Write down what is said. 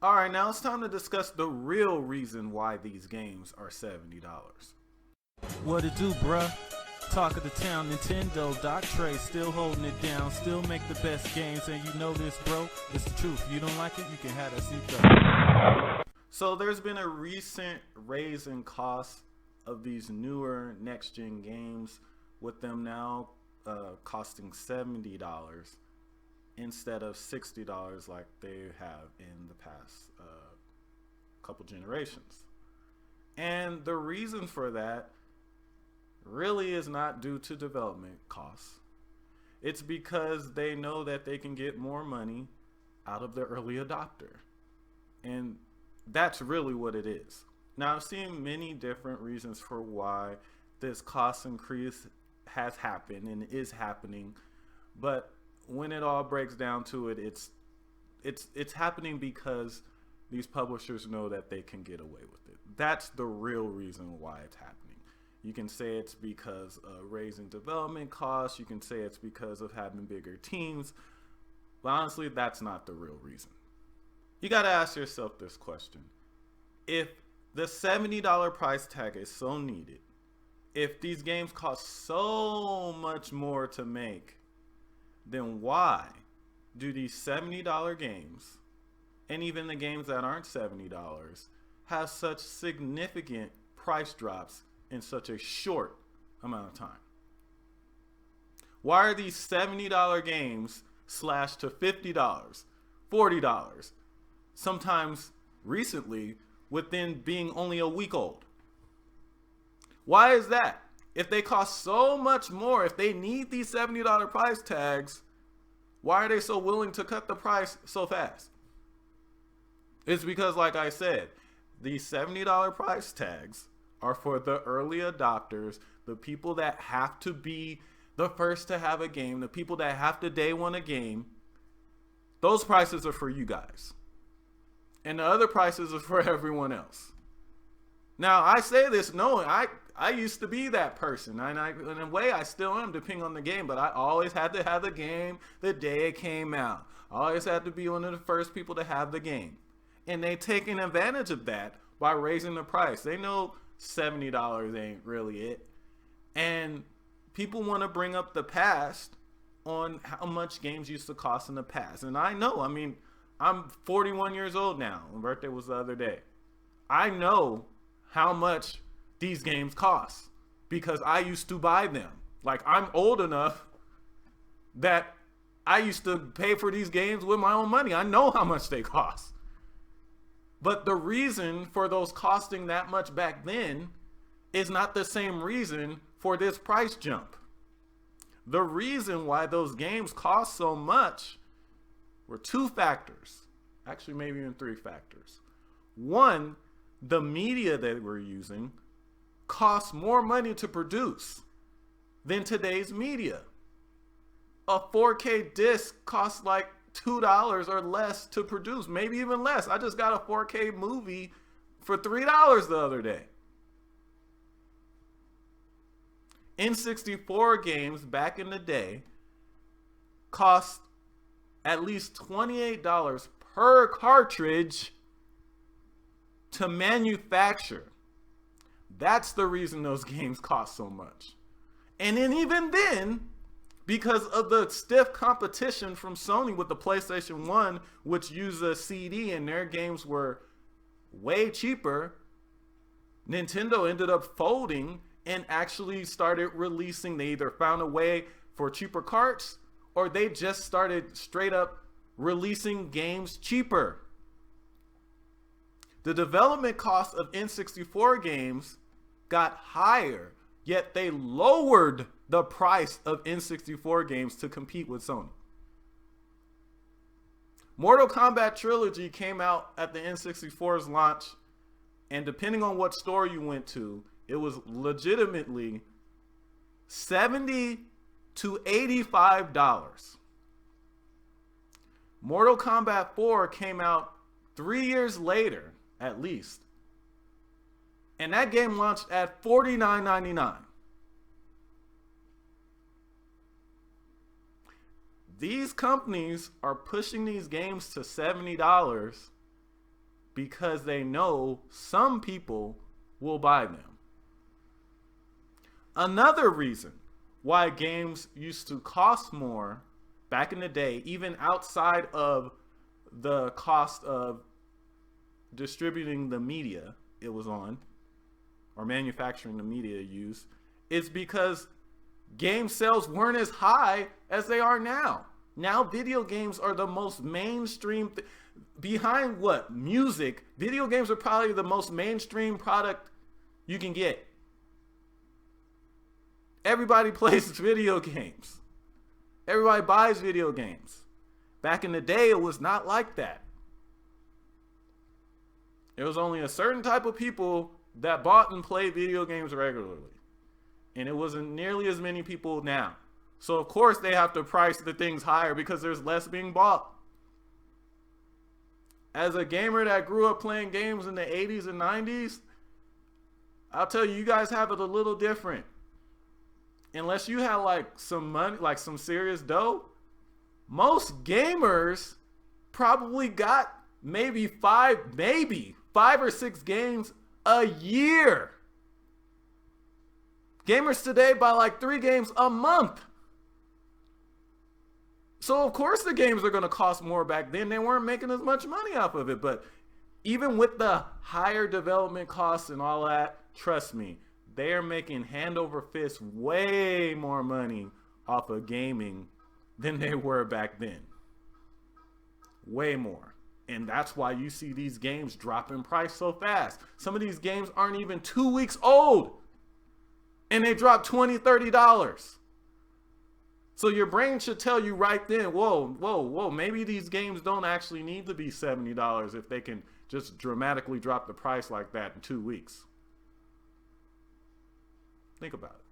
All right, now it's time to discuss the real reason why these games are $70. What it do, bruh? Talk of the town, Nintendo, Doc Trey still holding it down, still make the best games, and you know this, bro. It's the truth. If you don't like it, you can have that seatbelt. So there's been a recent raise in cost of these newer next gen games, with them now costing $70 instead of $60 like they have in the past couple generations. And the reason for that really is not due to development costs. It's because they know that they can get more money out of the early adopter. And that's really what it is. Now, I've seen many different reasons for why this cost increase has happened and is happening, but when it all breaks down to it, it's happening because these publishers know that they can get away with it. That's the real reason why it's happening. You can say it's because of raising development costs. You can say it's because of having bigger teams. But honestly, that's not the real reason. You got to ask yourself this question. If the $70 price tag is so needed, if these games cost so much more to make, then why do these $70 games, and even the games that aren't $70, have such significant price drops in such a short amount of time? Why are these $70 games slashed to $50, $40, sometimes recently within being only a week old? Why is that? If they cost so much more, if they need these $70 price tags, why are they so willing to cut the price so fast? It's because, like I said, these $70 price tags are for the early adopters, the people that have to be the first to have a game, the people that have to day one a game. Those prices are for you guys. And the other prices are for everyone else. Now, I say this knowing I used to be that person. And in a way, I still am, depending on the game. But I always had to have the game the day it came out. I always had to be one of the first people to have the game. And they taking advantage of that by raising the price. They know $70 ain't really it. And people want to bring up the past on how much games used to cost in the past. And I know, I mean, I'm 41 years old now. My birthday was the other day. I know how much these games cost because I used to buy them. Like, I'm old enough that I used to pay for these games with my own money. I know how much they cost. But the reason for those costing that much back then is not the same reason for this price jump. The reason why those games cost so much were two factors. Actually, maybe even three factors. One, the media that we're using costs more money to produce than today's media. A 4K disc costs like $2 or less to produce, maybe even less. I just got a 4K movie for $3 the other day. N64 games back in the day cost at least $28 per cartridge to manufacture. That's the reason those games cost so much. And then even then, because of the stiff competition from Sony with the PlayStation 1, which used a CD and their games were way cheaper, Nintendo ended up folding and actually started releasing. They either found a way for cheaper carts or they just started straight up releasing games cheaper. The development cost of N64 games got higher, yet they lowered the price of N64 games to compete with Sony. Mortal Kombat Trilogy came out at the N64's launch, and depending on what store you went to, it was legitimately $70 to $85. Mortal Kombat 4 came out 3 years later, at least. And that game launched at $49.99. These companies are pushing these games to $70 because they know some people will buy them. Another reason why games used to cost more back in the day, even outside of the cost of distributing the media it was on, or manufacturing the media used, is because game sales weren't as high as they are now. Now video games are the most mainstream behind what? Music. Video games are probably the most mainstream product you can get. Everybody plays video games. Everybody buys video games. Back in the day, it was not like that. It was only a certain type of people that bought and played video games regularly. And it wasn't nearly as many people now. So of course they have to price the things higher because there's less being bought. As a gamer that grew up playing games in the 80s and 90s, I'll tell you, you guys have it a little different. Unless you had like some money, like some serious dough, most gamers probably got maybe five or six games a year. Gamers today buy like 3 games a month. So of course the games are going to cost more. Back then they weren't making as much money off of it. But even with the higher development costs and all that, trust me, they are making hand over fist way more money off of gaming than they were back then. Way more. And that's why you see these games drop in price so fast. Some of these games aren't even 2 weeks old, and they drop $20, $30. So your brain should tell you right then, whoa, maybe these games don't actually need to be $70 if they can just dramatically drop the price like that in 2 weeks. Think about it.